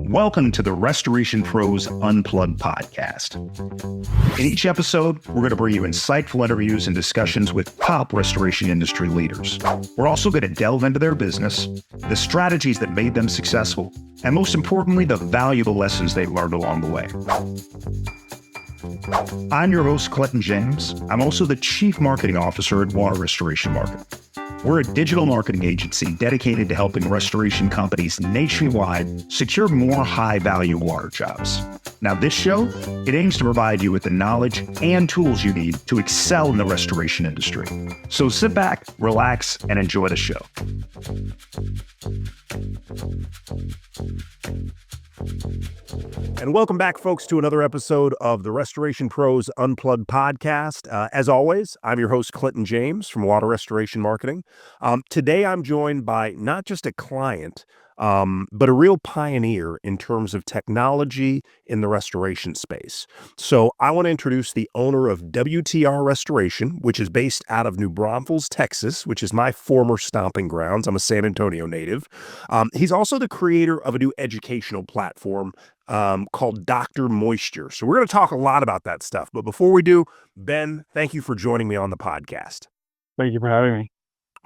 Welcome to the Restoration Pros Unplugged podcast. In each episode, we're going to bring you insightful interviews and discussions with top restoration industry leaders. We're also going to delve into their business, the strategies that made them successful, and most importantly, the valuable lessons they've learned along the way. I'm your host, Clinton James. I'm also the Chief Marketing Officer at Water Restoration Marketing. We're a digital marketing agency dedicated to helping restoration companies nationwide secure more high-value water jobs. Now, this show, it aims to provide you with the knowledge and tools you need to excel in the restoration industry. So sit back, relax, and enjoy the show. And welcome back, folks, to another episode of the Restoration Pros Unplugged podcast. As always, I'm your host, Clinton James from Water Restoration Marketing. Today, I'm joined by not just a client, but a real pioneer in terms of technology in the restoration space. So I want to introduce the owner of WTR Restoration, which is based out of New Braunfels, Texas, which is my former stomping grounds. I'm a San Antonio native. He's also the creator of a new educational platform called Dr. Moisture. So we're going to talk a lot about that stuff. But before we do, Ben, thank you for joining me on the podcast. Thank you for having me.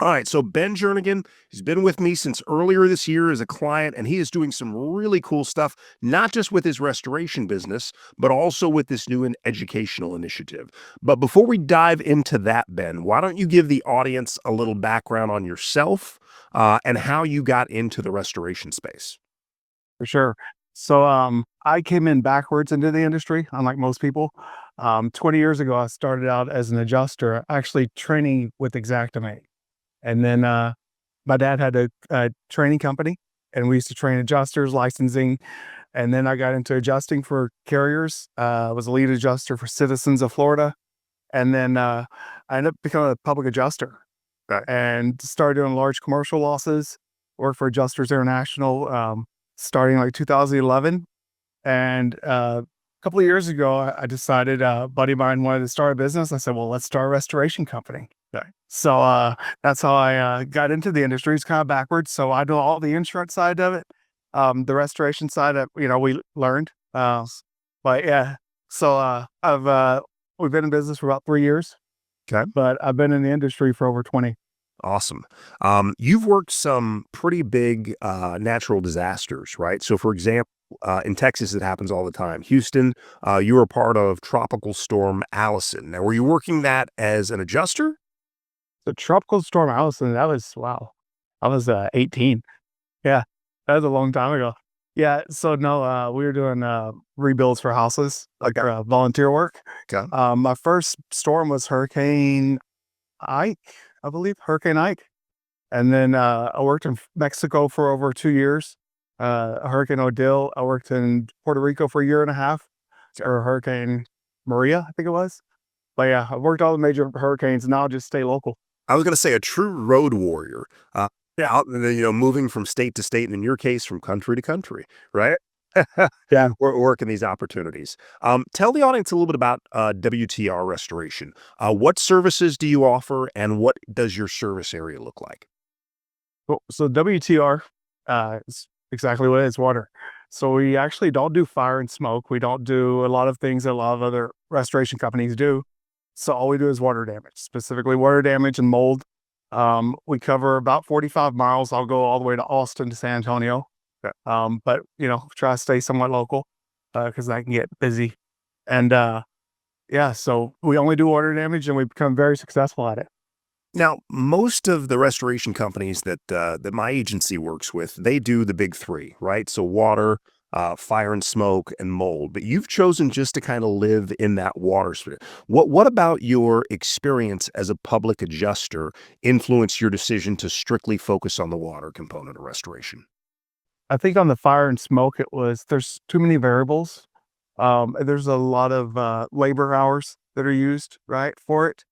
All right, so Ben Jernigan, he's been with me since earlier this year as a client, and he is doing some really cool stuff, not just with his restoration business, but also with this new educational initiative. But before we dive into that, Ben, why don't you give the audience a little background on yourself and how you got into the restoration space? For sure. So I came in backwards into the industry, unlike most people. 20 years ago, I started out as an adjuster, actually training with Xactimate. And then my dad had a training company, and we used to train adjusters, licensing. And then I got into adjusting for carriers. I was a lead adjuster for Citizens of Florida. And then I ended up becoming a public adjuster and started doing large commercial losses, worked for Adjusters International starting like 2011. And a couple of years ago, I decided a buddy of mine wanted to start a business. I said, well, let's start a restoration company. So that's how I got into the industry. It's kind of backwards. So I know all the insurance side of it. The restoration side, we learned. But yeah, so we've been in business for about 3 years. Okay. But I've been in the industry for over 20. Awesome. You've worked some pretty big natural disasters, right? So for example, in Texas, it happens all the time. Houston, you were part of Tropical Storm Allison. Now, were you working that as an adjuster? The Tropical Storm Allison, I was 18. Yeah, that was a long time ago. Yeah, so no, we were doing rebuilds for houses, like volunteer work. Okay. My first storm was Hurricane Ike, I believe, Hurricane Ike. And then I worked in Mexico for over 2 years. Hurricane Odile, I worked in Puerto Rico for a year and a half, or Hurricane Maria, I think it was. But yeah, I've worked all the major hurricanes, and now I'll just stay local. I was going to say a true road warrior, moving from state to state, and in your case, from country to country, right? Yeah. We're working these opportunities. Tell the audience a little bit about WTR Restoration. What services do you offer, and what does your service area look like? So WTR is exactly what it is, water. So we actually don't do fire and smoke. We don't do a lot of things that a lot of other restoration companies do. So all we do is water damage, specifically water damage and mold. We cover about 45 miles. I'll go all the way to Austin to San Antonio. Okay. But, try to stay somewhat local because that can get busy. And so we only do water damage, and we've become very successful at it. Now, most of the restoration companies that my agency works with, they do the big three, right? So water, fire and smoke, and mold. But you've chosen just to kind of live in that water sphere. What about your experience as a public adjuster influenced your decision to strictly focus on the water component of restoration? I think on the fire and smoke, there's too many variables. There's a lot of labor hours that are used, right, for it.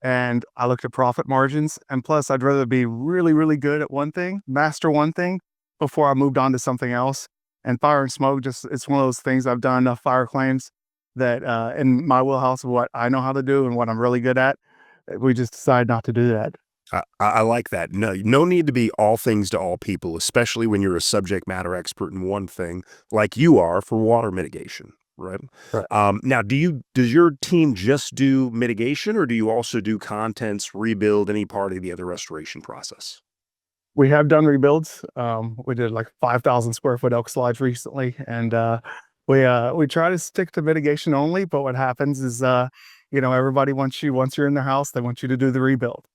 And I looked at profit margins. And plus, I'd rather be really, really good at one thing, master one thing, before I moved on to something else. And fire and smoke, it's one of those things. I've done enough fire claims that in my wheelhouse of what I know how to do and what I'm really good at, we just decided not to do that. I like that. No need to be all things to all people, especially when you're a subject matter expert in one thing, like you are for water mitigation, right? Right. Now, does your team just do mitigation, or do you also do contents, rebuild, any part of the other restoration process? We have done rebuilds. We did like 5,000 square foot elk slides recently, and we try to stick to mitigation only. But what happens is, everybody wants you once you're in their house, they want you to do the rebuild.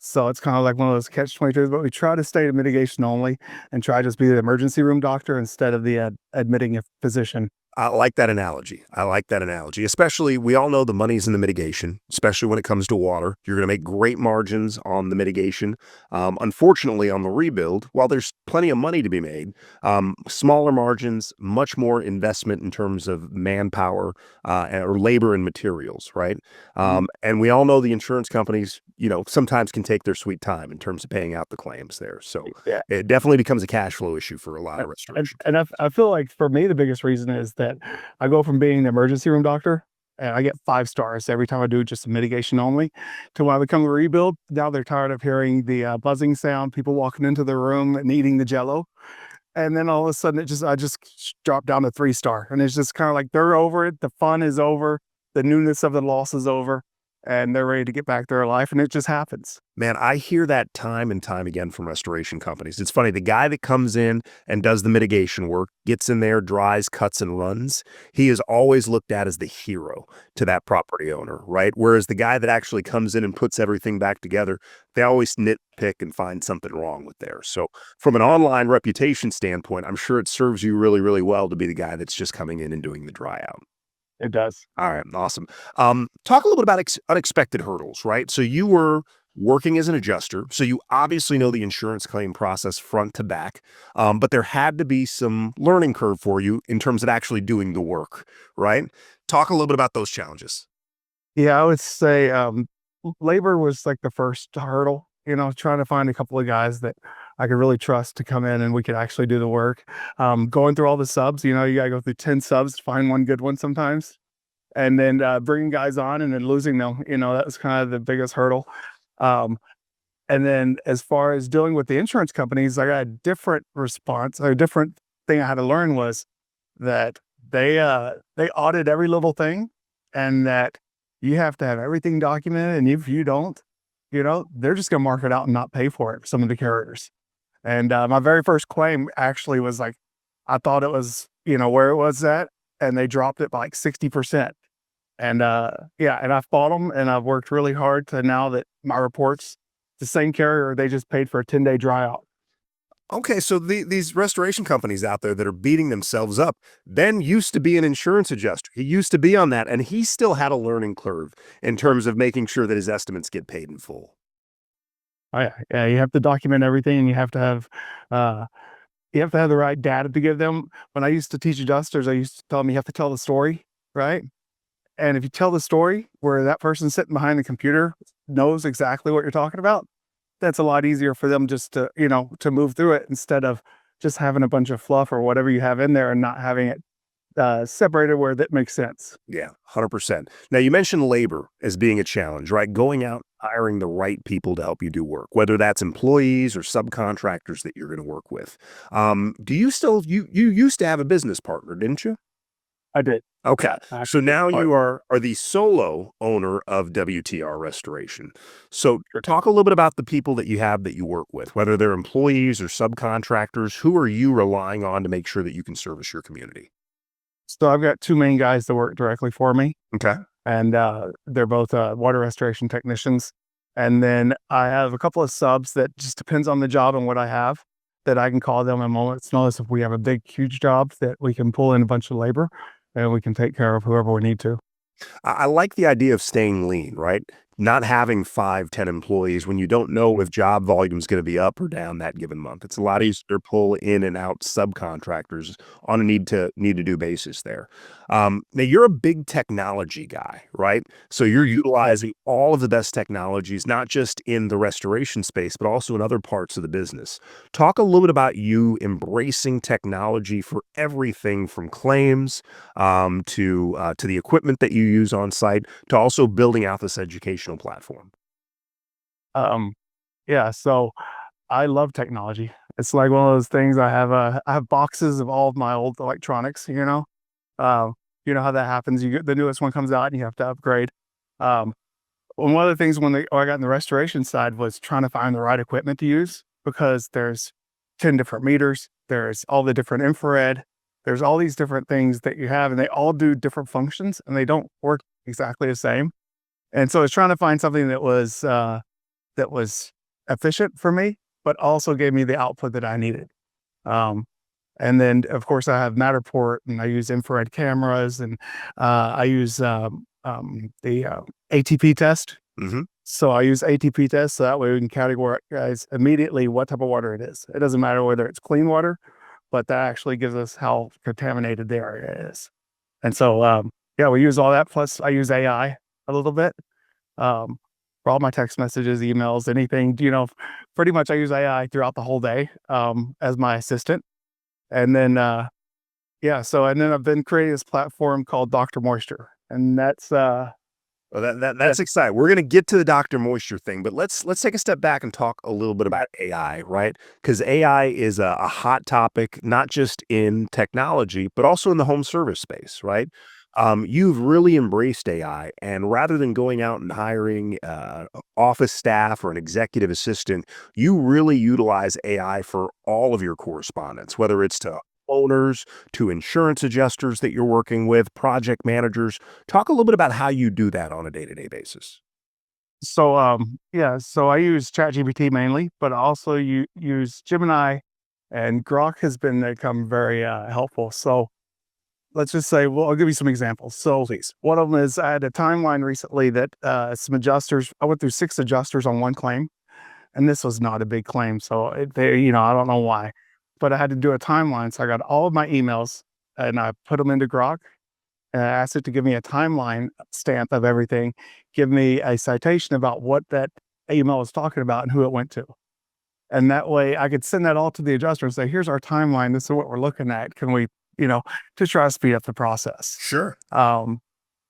So it's kind of like one of those catch 22s. But we try to stay to mitigation only and try to just be the emergency room doctor instead of the admitting a physician. I like that analogy. I like that analogy. Especially, we all know the money's in the mitigation, especially when it comes to water. You're going to make great margins on the mitigation. Unfortunately, on the rebuild, while there's plenty of money to be made, smaller margins, much more investment in terms of manpower or labor and materials, right? Mhm. And we all know the insurance companies, sometimes can take their sweet time in terms of paying out the claims there. So Yeah. it definitely becomes a cash flow issue for a lot of And restoration. and I feel like for me, the biggest reason is that I go from being the emergency room doctor, and I get 5 stars every time I do just mitigation only, to when I become a rebuild, now they're tired of hearing the, buzzing sound, people walking into the room and eating the Jello, and then all of a sudden I just drop down to 3 star, and it's just kinda like they're over it, the fun is over, the newness of the loss is over, and they're ready to get back to their life, and it just happens. Man, I hear that time and time again from restoration companies. It's funny, the guy that comes in and does the mitigation work, gets in there, dries, cuts, and runs, he is always looked at as the hero to that property owner, right? Whereas the guy that actually comes in and puts everything back together, they always nitpick and find something wrong with there. So, from an online reputation standpoint, I'm sure it serves you really, really well to be the guy that's just coming in and doing the dry out. It does. All right, awesome. Talk a little bit about unexpected hurdles, right? So you were working as an adjuster, so you obviously know the insurance claim process front to back, but there had to be some learning curve for you in terms of actually doing the work, right? Talk a little bit about those challenges. Yeah, I would say, labor was like the first hurdle, trying to find a couple of guys that I could really trust to come in and we could actually do the work. Going through all the subs, you gotta go through 10 subs to find one good one sometimes. And then bringing guys on and then losing them, that was kind of the biggest hurdle. Um, and then as far as dealing with the insurance companies, I got a different response. A different thing I had to learn was that they audit every little thing, and that you have to have everything documented. And if you don't, they're just gonna mark it out and not pay for it, some of the carriers. And my very first claim actually was like, I thought it was, where it was at, and they dropped it by like 60%. And yeah, and I fought them and I've worked really hard to now that my reports, the same carrier, they just paid for a 10-day dry out. Okay, so these restoration companies out there that are beating themselves up, Ben used to be an insurance adjuster. He used to be on that, and he still had a learning curve in terms of making sure that his estimates get paid in full. Oh yeah, yeah, you have to document everything, and uh, you have to have the right data to give them. When I used to teach adjusters, I used to tell them you have to tell the story, right? And if you tell the story where that person sitting behind the computer knows exactly what you're talking about, that's a lot easier for them just to, to move through it instead of just having a bunch of fluff or whatever you have in there and not having it separated where that makes sense. Yeah, 100%. Now, you mentioned labor as being a challenge, right? Going out, hiring the right people to help you do work, whether that's employees or subcontractors that you're going to work with. Do you still, you used to have a business partner, didn't you? I did. Okay. Yeah, I So now but you are the solo owner of WTR Restoration. So talk a little bit about the people that you have that you work with, whether they're employees or subcontractors. Who are you relying on to make sure that you can service your community? so I've got 2 main guys that work directly for me, Okay. and they're both water restoration technicians. And then I have a couple of subs that just depends on the job and what I have, that I can call them at moment's notice if we have a big, huge job that we can pull in a bunch of labor and we can take care of whoever we need to. I like the idea of staying lean, right? Not having 5, 10 employees when you don't know if job volume is going to be up or down that given month. It's a lot easier to pull in and out subcontractors on a need to do basis there. Now you're a big technology guy, right? So you're utilizing all of the best technologies, not just in the restoration space, but also in other parts of the business. Talk a little bit about you embracing technology for everything from claims to the equipment that you use on site, to also building out this educational platform. Yeah. So I love technology. It's like one of those things. I have boxes of all of my old electronics, uh, you know how that happens. You get the newest one comes out and you have to upgrade. Um, one of the things when I got in the restoration side was trying to find the right equipment to use because there's 10 different meters. There's all the different infrared. There's all these different things that you have and they all do different functions and they don't work exactly the same. And so I was trying to find something that was efficient for me, but also gave me the output that I needed. Um, and then, of course, I have Matterport, and I use infrared cameras, and I use the ATP test. Hmm. So I use ATP test, so that way we can categorize immediately what type of water it is. It doesn't matter whether it's clean water, but that actually gives us how contaminated the area is. And so, yeah, we use all that. Plus, I use AI a little bit um, for all my text messages, emails, anything. Pretty much I use AI throughout the whole day as my assistant. And then, yeah, so and then I've been creating this platform called Dr. Moisture, and Well, that's that's exciting. We're gonna get to the Dr. Moisture thing, but let's take a step back and talk a little bit about AI, right? Because AI is a hot topic, not just in technology, but also in the home service space, right? You've really embraced AI, and rather than going out and hiring office staff or an executive assistant, you really utilize AI for all of your correspondence, whether it's to owners, to insurance adjusters that you're working with, project managers. Talk a little bit about how you do that on a day-to-day basis. so yeah, so I use ChatGPT mainly, but I also use Gemini, and Grok has become very helpful. So let's just say, well, I'll give you some examples. So Please. one of them is I had a timeline recently that some adjusters. I went through 6 adjusters on one claim, and this was not a big claim. So I don't know why, but I had to do a timeline. So I got all of my emails and I put them into Grok and I asked it to give me a timeline stamp of everything, give me a citation about what that email was talking about and who it went to. And that way I could send that all to the adjuster and say, here's our timeline. This is what we're looking at. Can we, to try to speed up the process. Sure. Um,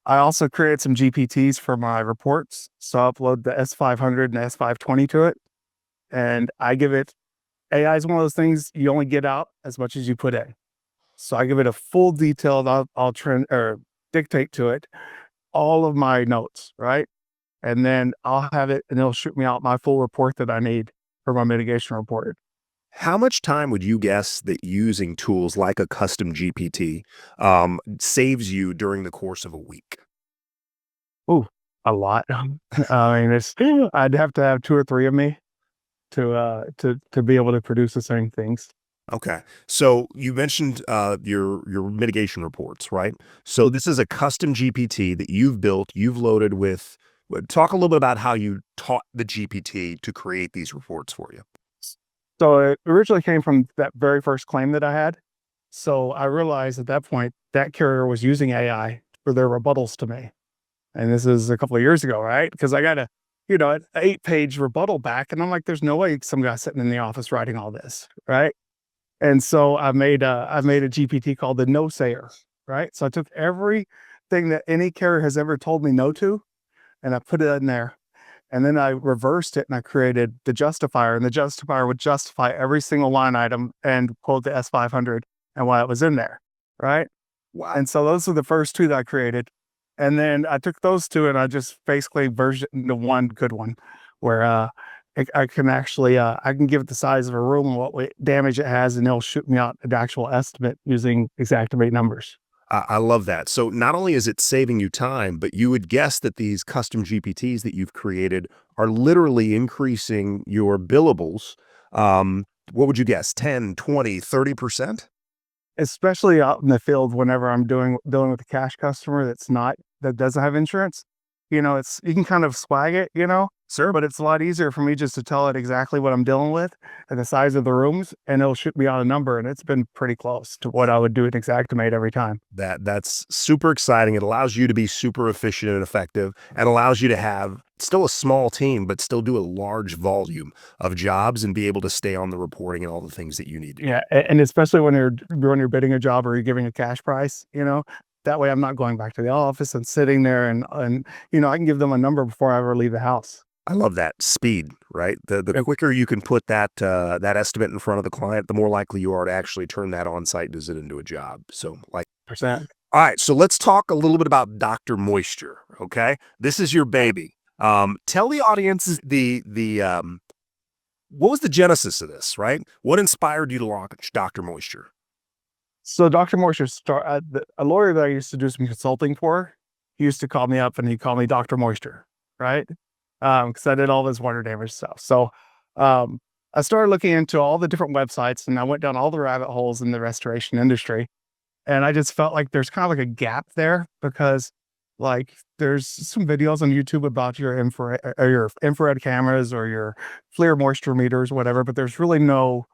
I also created some GPTs for my reports. So I upload the S500 and S520 to it. And I give it AI is one of those things you only get out as much as you put in. So I give it a full detailed, I'll trend or dictate to it all of my notes, right? And then I'll have it and it'll shoot me out my full report that I need for my mitigation report. How much time would you guess that using tools like a custom GPT saves you during the course of a week? Ooh, a lot. I mean, I'd have to have 2 or 3 of me to be able to produce the same things. Okay. So you mentioned your mitigation reports, right? So this is a custom GPT that you've built, you've loaded with. Talk a little bit about how you taught the GPT to create these reports for you. So it originally came from that very first claim that I had. So I realized at that point that carrier was using AI for their rebuttals to me. And this is a couple of years ago, right? Because I got an 8-page rebuttal back, and I'm like, there's no way some guy sitting in the office writing all this, right? And so I made a GPT called the no sayer, right? So I took everything that any carrier has ever told me no to, and I put it in there. And then I reversed it and I created the justifier, and the justifier would justify every single line item and quote the S500 and why it was in there, right? Wow. And so those are the first 2 that I created. And then I took those 2 and I just basically version the one good one where I can actually I can give it the size of a room and what damage it has, and it'll shoot me out an actual estimate using Exactimate numbers. I love that. So not only is it saving you time, but you would guess that these custom GPTs that you've created are literally increasing your billables. What would you guess? 10, 20, 30%? Especially out in the field whenever I'm dealing with a cash customer that doesn't have insurance. It's you can kind of swag it, Sir? but it's a lot easier for me just to tell it exactly what I'm dealing with and the size of the rooms, and it'll shoot me out a number, and it's been pretty close to what I would do at Exactimate every time. That's super exciting. It allows you to be super efficient and effective and allows you to have still a small team, but still do a large volume of jobs and be able to stay on the reporting and all the things that you need to do. Yeah, and especially when you're bidding a job or you're giving a cash price, that way I'm not going back to the office and sitting there and I can give them a number before I ever leave the house. I love that speed, right? The Yep. quicker you can put that estimate in front of the client, the more likely you are to actually turn that on-site visit into a job. So, like, Percent. all right, so let's talk a little bit about Dr. Moisture, okay? This is your baby. Tell the audience what was the genesis of this, right? What inspired you to launch Dr. Moisture? So Dr. Moisture a lawyer that I used to do some consulting for, he used to call me up and he'd call me Dr. Moisture, right? Because I did all this water damage stuff. So um, I started looking into all the different websites and I went down all the rabbit holes in the restoration industry. And I just felt like there's kind of like a gap there because like there's some videos on YouTube about your infrared cameras or your FLIR moisture meters, whatever, but there's really no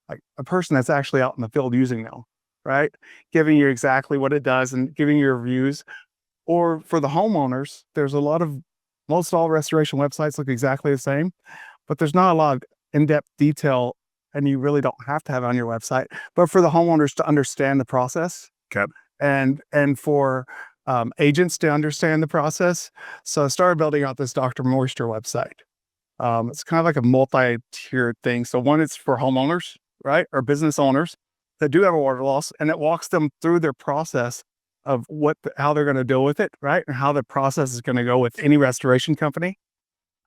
like a person that's actually out in the field using them, right? Giving you exactly what it does and giving you reviews. Or for the homeowners, there's most all restoration websites look exactly the same, but there's not a lot of in-depth detail and you really don't have to have it on your website. But for the homeowners to understand the process Okay. and for agents to understand the process. So I started building out this Dr. Moisture website. It's kind of like a multi-tiered thing. So one is for homeowners, right? Or business owners that do have a water loss, and it walks them through their process of how they're going to deal with it, right? And how the process is going to go with any restoration company.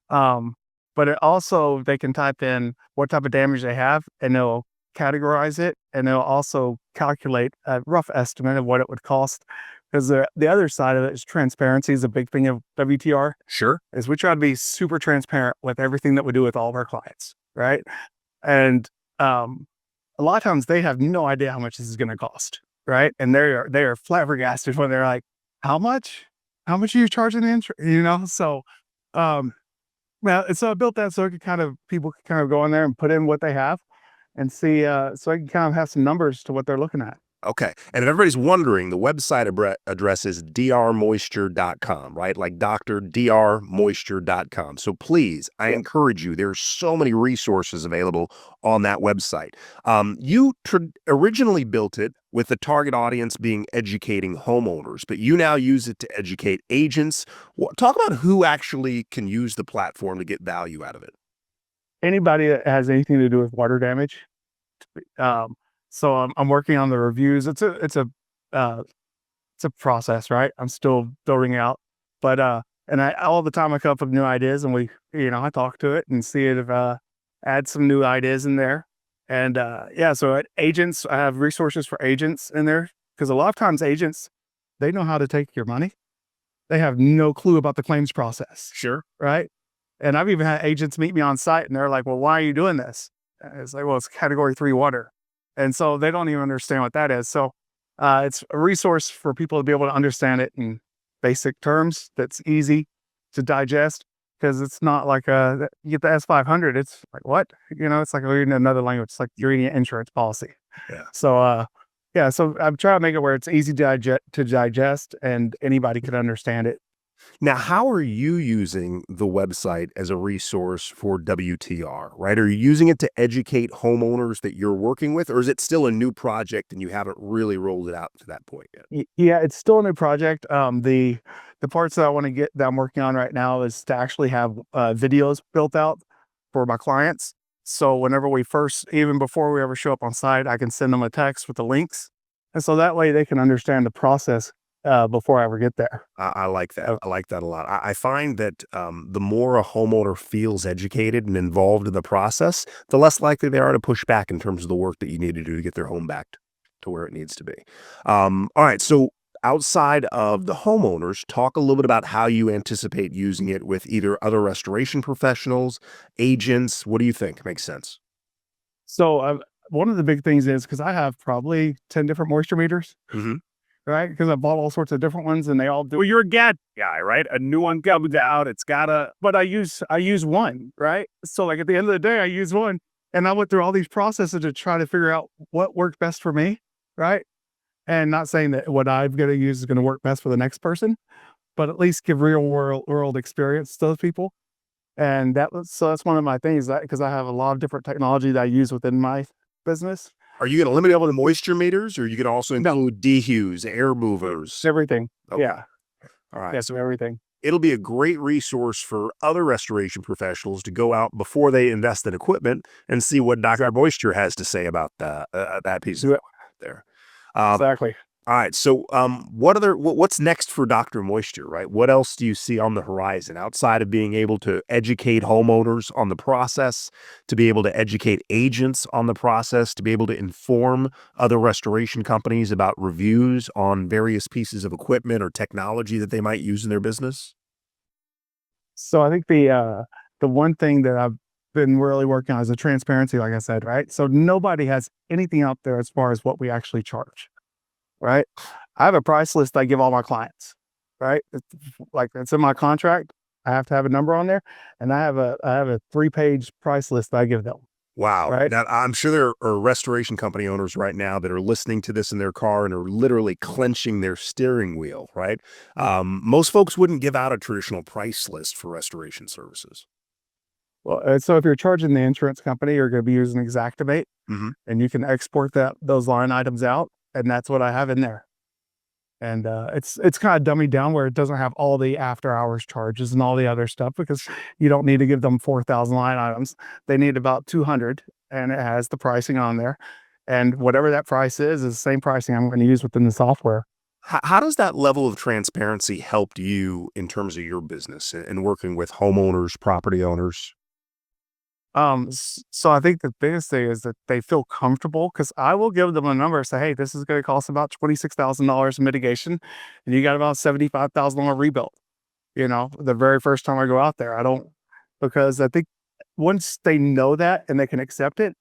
Um, but it also, they can type in what type of damage they have and they'll categorize it and they'll also calculate a rough estimate of what it would cost. Because the other side of it is transparency is a big thing of WTR Sure. is we try to be super transparent with everything that we do with all of our clients, right? And a lot of times they have no idea how much this is going to cost, right? And they are flabbergasted when they're like, "How much? How much are you charging the insurance?" So um, so I built that so people can kind of go in there and put in what they have and see, so I can kind of have some numbers to what they're looking at. Okay. And if everybody's wondering, the website address is drmoisture.com, right? Like drmoisture.com. So please, I encourage you, there's so many resources available on that website. You originally built it with the target audience being educating homeowners, but you now use it to educate agents. Talk about who actually can use the platform to get value out of it. Anybody that has anything to do with water damage. Um, so I'm working on the reviews. Uh, it's a process, right? I'm still building out, but and I all the time I come up with new ideas, and I talk to it and see it if add some new ideas in there, and yeah. So agents, I have resources for agents in there because a lot of times agents they know how to take your money, they have no clue about the claims process, Sure. right? And I've even had agents meet me on site, and they're like, "Well, why are you doing this?" And it's like, "Well, it's Category 3 water," and so they don't even understand what that is. So it's a resource for people to be able to understand it in basic terms that's easy to digest because it's not like you get the S500. It's like, what? It's like reading another language. It's like you're reading an insurance policy. Yeah. So, yeah, so I'm trying to make it where it's easy to digest and anybody can understand it. Now, how are you using the website as a resource for WTR, right? Are you using it to educate homeowners that you're working with, or is it still a new project and you haven't really rolled it out to that point yet? Yeah, it's still a new project. The parts that I want to get that I'm working on right now is to actually have videos built out for my clients. So whenever even before we ever show up on site, I can send them a text with the links, and so that way they can understand the process before I ever get there. I like that. Uh, I like that a lot. I find that the more a homeowner feels educated and involved in the process, the less likely they are to push back in terms of the work that you need to do to get their home back to where it needs to be. All right. So outside of the homeowners, talk a little bit about how you anticipate using it with either other restoration professionals, agents. What do you think makes sense? so one of the big things is because I have probably 10 different moisture meters, Hmm. right? Because I bought all sorts of different ones, and they all do. Well, you're a GAD guy, right? A new one comes out. It's gotta. But I use one, right? So like at the end of the day, I use one, and I went through all these processes to try to figure out what worked best for me, right? And not saying that what I'm going to use is going to work best for the next person, but at least give real world experience to those people. And that's one of my things that because I have a lot of different technology that I use within my business. Are you going to limit it to moisture meters, or are you going to also No, include dehues, air movers? everything. Okay. Yeah, All right. yeah. So everything. it'll be a great resource for other restoration professionals to go out before they invest in equipment and see what Dr. Moisture has to say about that piece of Yeah, equipment there. Um, exactly. all right. So, what's next for Dr. Moisture, right? What else do you see on the horizon outside of being able to educate homeowners on the process, to be able to educate agents on the process, to be able to inform other restoration companies about reviews on various pieces of equipment or technology that they might use in their business? So I think the one thing that I've been really working on is the transparency, like I said, right? So nobody has anything out there as far as what we actually charge, right? I have a price list I give all my clients, right? Like it's in my contract. I have to have a number on there, and I have a 3-page price list that I give them, Wow. right? Now, I'm sure there are restoration company owners right now that are listening to this in their car and are literally clenching their steering wheel, right? Most folks wouldn't give out a traditional price list for restoration services. Well, so if you're charging the insurance company, you're going to be using Xactimate, Hmm. and you can export those line items out, and that's what I have in there. And it's kind of dummied down where it doesn't have all the after hours charges and all the other stuff because you don't need to give them 4,000 line items. They need about 200, and it has the pricing on there. And whatever that price is the same pricing I'm going to use within the software. How does that level of transparency help you in terms of your business and working with homeowners, property owners? So I think the biggest thing is that they feel comfortable because I will give them a number, say, hey, this is going to cost about $26,000 in mitigation, and you got about $75,000 rebuild. The very first time I go out there, I don't, because I think once they know that and they can accept it,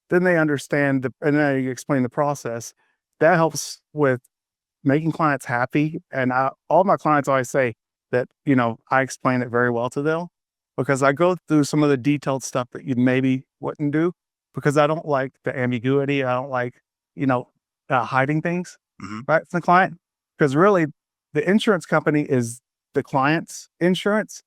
then they understand and then you explain the process. That helps with making clients happy. And all my clients always say that, I explain it very well to them because I go through some of the detailed stuff that you maybe wouldn't do because I don't like the ambiguity. I don't like, you know, hiding things Hmm. right from the client because really the insurance company is the client's insurance,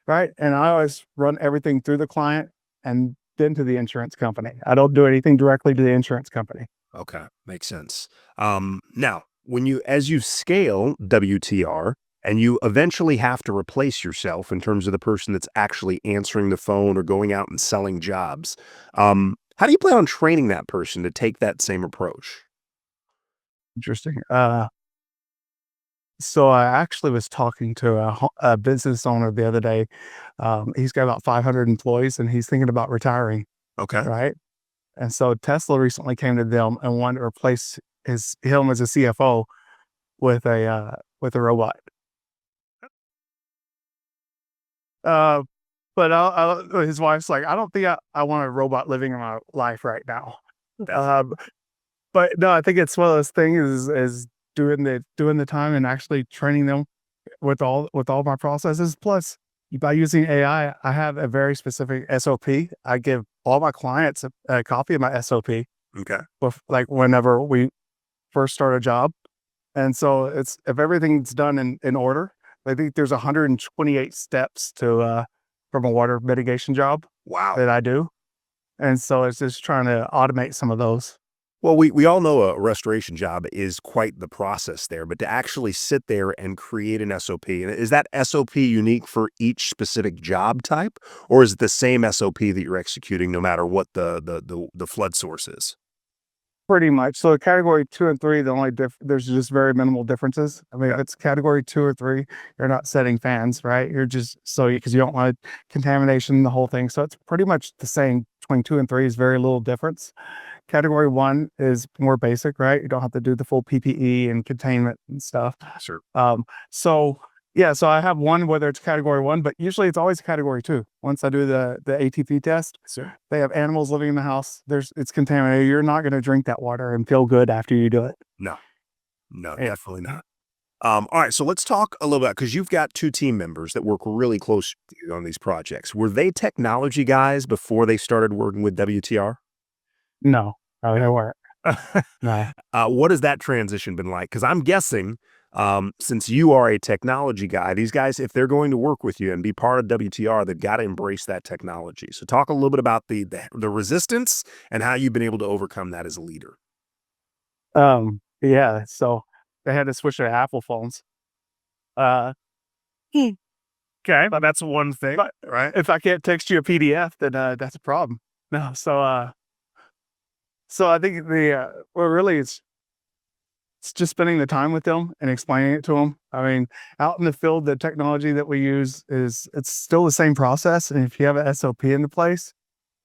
right? And I always run everything through the client and then to the insurance company. I don't do anything directly to the insurance company. Okay, makes sense. Now, as you scale WTR and you eventually have to replace yourself in terms of the person that's actually answering the phone or going out and selling jobs, how do you plan on training that person to take that same approach? Interesting. So I actually was talking to a business owner the other day. He's got about 500 employees and he's thinking about retiring, Okay. right? And so Tesla recently came to them and wanted to replace him as a CFO with a robot. Uh, but his wife's like, I don't think I want a robot living in my life right now. That's Um, but no, I think it's one of those things is doing the time and actually training them with all my processes. Plus, by using AI, I have a very specific SOP. I give all my clients a copy of my SOP, okay. like whenever we first start a job. And so it's if everything's done in order, I think there's 128 steps to from a water mitigation job Wow. that I do. And so it's just trying to automate some of those. Well, we all know a restoration job is quite the process there, but to actually sit there and create an SOP, and is that SOP unique for each specific job type, or is it the same SOP that you're executing no matter what the flood source is? Pretty much. So category 2 and 3, there's just very minimal differences. I mean, if it's category 2 or 3, you're not setting fans, right? You're just because you don't want contamination, the whole thing. So it's pretty much the same between 2 and 3 is very little difference. Category 1 is more basic, right? You don't have to do the full PPE and containment and stuff. Sure. So yeah, so I have one whether it's category 1, but usually it's always category 2. Once I do the ATP test, Sure. they have animals living in the house. It's contaminated. You're not going to drink that water and feel good after you do it. No, no, Yeah. definitely not. All right, so let's talk a little bit because you've got two team members that work really close with you on these projects. Were they technology guys before they started working with WTR? No, no, they weren't. No. What has that transition been like? Because I'm guessing, since you are a technology guy, these guys, if they're going to work with you and be part of WTR, they've got to embrace that technology. So talk a little bit about the resistance and how you've been able to overcome that as a leader. Yeah. So they had to switch to Apple phones. Uh, Okay, but that's one thing, But right? if I can't text you a PDF, then that's a problem. No, so I think well, really, it's just spending the time with them and explaining it to them. I mean, out in the field, the technology that we use it's still the same process, and if you have an SOP into place,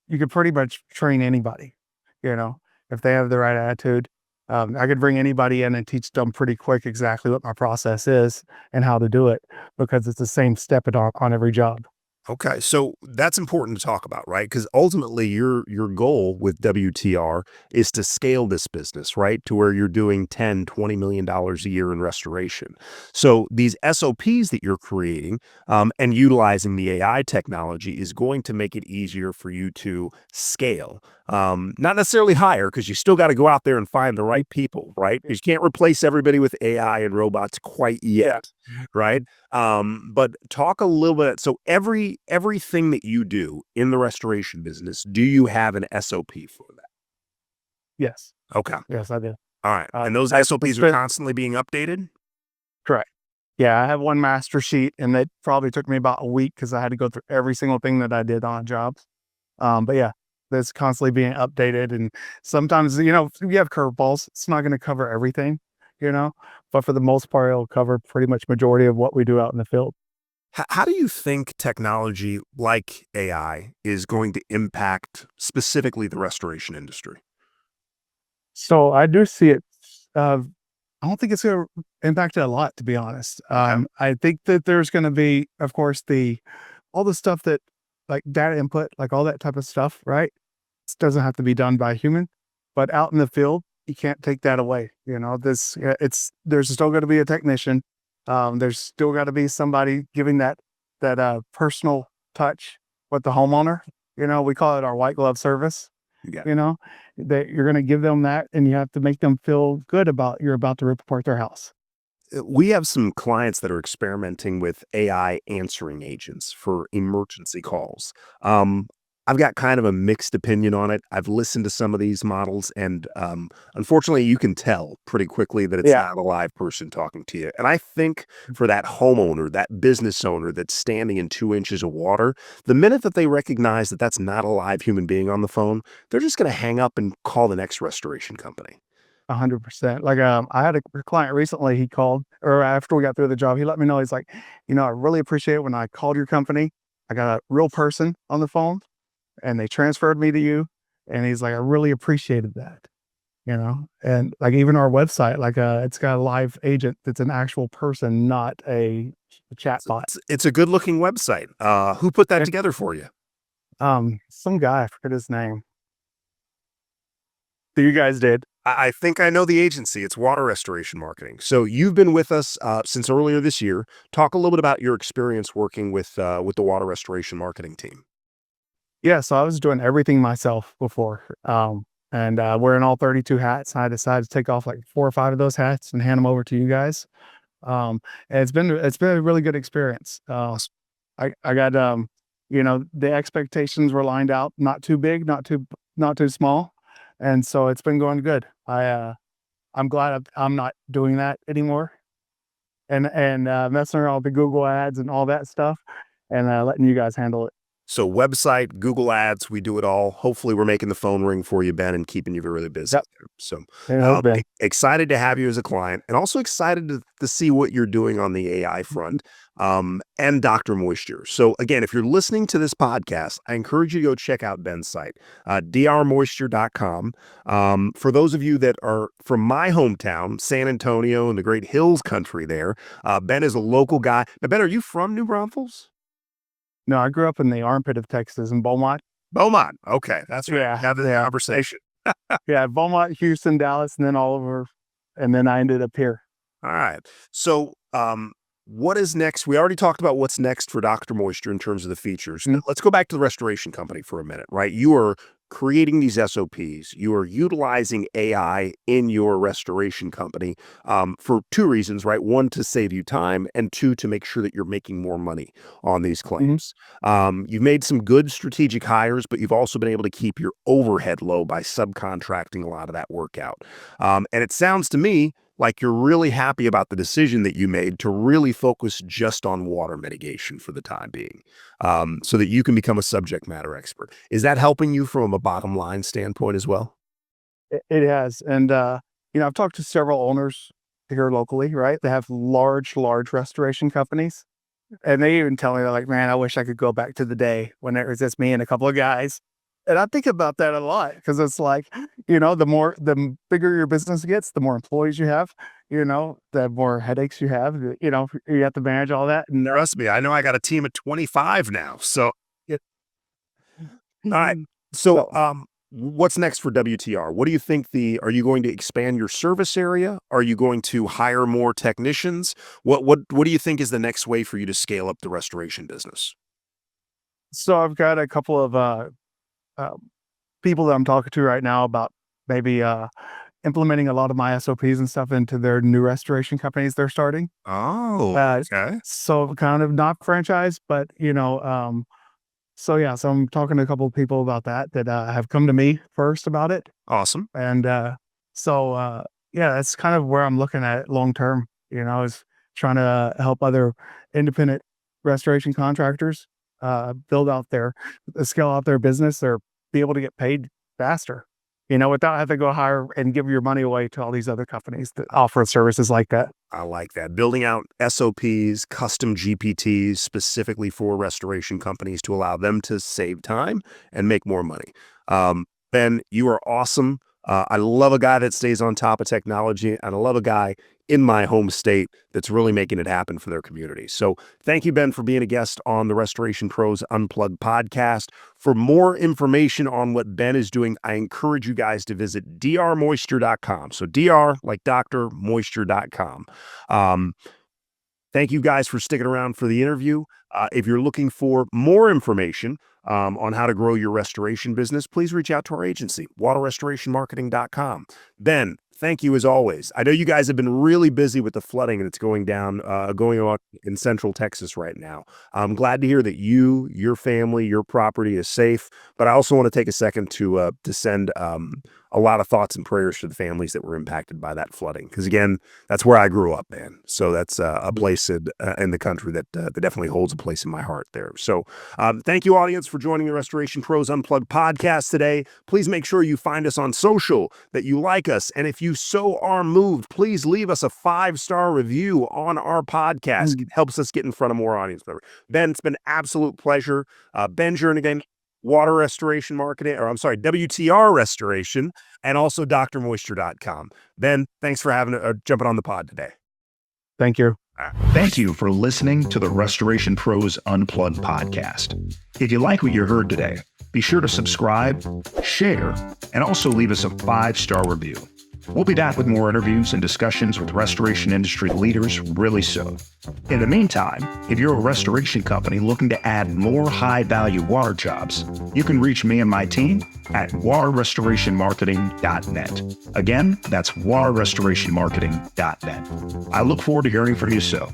you could pretty much train anybody. You know, if they have the right attitude, I could bring anybody in and teach them pretty quick exactly what my process is and how to do it because it's the same step on every job. Okay, so that's important to talk about, right? Because ultimately, your goal with WTR is to scale this business, right, to where you're doing 10, $20 million a year in restoration. So these SOPs that you're creating and utilizing the AI technology is going to make it easier for you to scale. Not necessarily hire, because you still got to go out there and find the right people, right? 'Cause you can't replace everybody with AI and robots quite yet, right? But talk a little bit. So everything that you do in the restoration business, do you have an SOP for that? Yes, Okay. yes, I do. All right. Uh, And those I SOPs are spent constantly being updated? correct. Yeah, I have one master sheet, and that probably took me about a week because I had to go through every single thing that I did on a job. But yeah, that's constantly being updated. And sometimes, you have curveballs. It's not going to cover everything, you know, but for the most part, it'll cover pretty much majority of what we do out in the field. How do you think technology like AI is going to impact specifically the restoration industry? So I do see it. Uh, I don't think it's going to impact it a lot, to be honest. Okay. I think that there's going to be, of course, all the stuff that like data input, like all that type of stuff, right? It doesn't have to be done by a human, but out in the field, you can't take that away. There's still going to be a technician. There's still got to be somebody giving that personal touch with the homeowner. We call it our white glove service. Yeah. You know, that you're going to give them that, and you have to make them feel good about you're about to report their house. We have some clients that are experimenting with AI answering agents for emergency calls. Um, I've got kind of a mixed opinion on it. I've listened to some of these models, and unfortunately, you can tell pretty quickly that it's Yeah, not a live person talking to you. And I think for that homeowner, that business owner that's standing in 2 inches of water, the minute that they recognize that that's not a live human being on the phone, they're just going to hang up and call the next restoration company. 100%. Like, I had a client recently, he called or after we got through the job, he let me know, he's like, I really appreciate it when I called your company. I got a real person on the phone and they transferred me to you. And he's like, I really appreciated that, and like even our website, like, it's got a live agent that's an actual person, not a chat It's, bot. it's a good looking website. Who put that Yeah. together for you? Some guy, I forget his name. That you guys did. I think I know the agency. It's Water Restoration Marketing. So you've been with us since earlier this year. Talk a little bit about your experience working with the Water Restoration Marketing team. Yeah, so I was doing everything myself before, and wearing all 32 hats. I decided to take off like 4 or 5 of those hats and hand them over to you guys. And it's been a really good experience. I got the expectations were lined out, not too big, not too small, and so it's been going good. I'm glad I'm not doing that anymore, and messing around with the Google ads and all that stuff, and letting you guys handle it. So website, Google Ads, we do it all. Hopefully, we're making the phone ring for you, Ben, and keeping you really busy. Yep, So it has been. excited to have you as a client, and also excited to see what you're doing on the AI front and Dr. Moisture. So again, if you're listening to this podcast, I encourage you to go check out Ben's site, drmoisture.com. For those of you that are from my hometown, San Antonio and the Great Hills country there, Ben is a local guy. Now, Ben, are you from New Braunfels? No, I grew up in the armpit of Texas in Beaumont. Beaumont. Okay, that's right. Yeah, Have the yeah, conversation. yeah, Beaumont, Houston, Dallas, and then all over, and then I ended up here. All right. So, what is next? We already talked about what's next for Dr. Moisture in terms of the features. Mm, Let's go back to the restoration company for a minute, right? You are creating these SOPs. You are utilizing AI in your restoration company for two reasons, right? One, to save you time, and two, to make sure that you're making more money on these mhm. claims. You've made some good strategic hires, but you've also been able to keep your overhead low by subcontracting a lot of that work out. And it sounds to me like you're really happy about the decision that you made to really focus just on water mitigation for the time being, so that you can become a subject matter expert. Is that helping you from a bottom line standpoint as well? It has. And, I've talked to several owners here locally, right? They have large restoration companies. And they even tell me, they're like, man, I wish I could go back to the day when it was just me and a couple of guys. And I think about that a lot because it's like, the bigger your business gets, the more employees you have, the more headaches you have, you have to manage all that. And Trust me, I know I got a team of 25 now. So, yeah. All right. So, what's next for WTR? What do you think are you going to expand your service area? Are you going to hire more technicians? What do you think is the next way for you to scale up the restoration business? So I've got a couple of uh, people that I'm talking to right now about maybe implementing a lot of my SOPs and stuff into their new restoration companies they're starting. Oh, okay. So kind of not franchise, but so yeah, so I'm talking to a couple of people about that have come to me first about it. Awesome. And yeah, that's kind of where I'm looking at long term, is trying to help other independent restoration contractors build out scale out their business or be able to get paid faster, without having to go hire and give your money away to all these other companies that offer services like that. I like that. Building out SOPs, custom GPTs specifically for restoration companies to allow them to save time and make more money. Ben, you are awesome. I love a guy that stays on top of technology, and I love a guy in my home state that's really making it happen for their community. So thank you, Ben, for being a guest on the Restoration Pros Unplugged podcast. For more information on what Ben is doing, I encourage you guys to visit drmoisture.com. So DR like doctor, moisture.com. Thank you guys for sticking around for the interview. If you're looking for more information on how to grow your restoration business, please reach out to our agency, waterrestorationmarketing.com. Ben, thank you as always. I know you guys have been really busy with the flooding that's going on in Central Texas right now. I'm glad to hear that your family, your property is safe, but I also want to take a second to send a lot of thoughts and prayers to the families that were impacted by that flooding. Because again, that's where I grew up, man. So that's a place in the country that definitely holds a place in my heart there. So thank you, audience, for joining the Restoration Pros Unplugged podcast today. Please make sure you find us on social, that you like us. And if you so are moved, please leave us a 5-star review on our podcast. It helps us get in front of more audience members. Ben, it's been an absolute pleasure. Ben Jernigan, Water Restoration Marketing, WTR Restoration, and also drmoisture.com. Ben, thanks for jumping on the pod today. Thank you. Thank you for listening to the Restoration Pros Unplugged podcast. If you like what you heard today, be sure to subscribe, share, and also leave us a 5-star review. We'll be back with more interviews and discussions with restoration industry leaders really soon. In the meantime, if you're a restoration company looking to add more high-value water jobs, you can reach me and my team at waterrestorationmarketing.net. Again, that's waterrestorationmarketing.net. I look forward to hearing from you soon.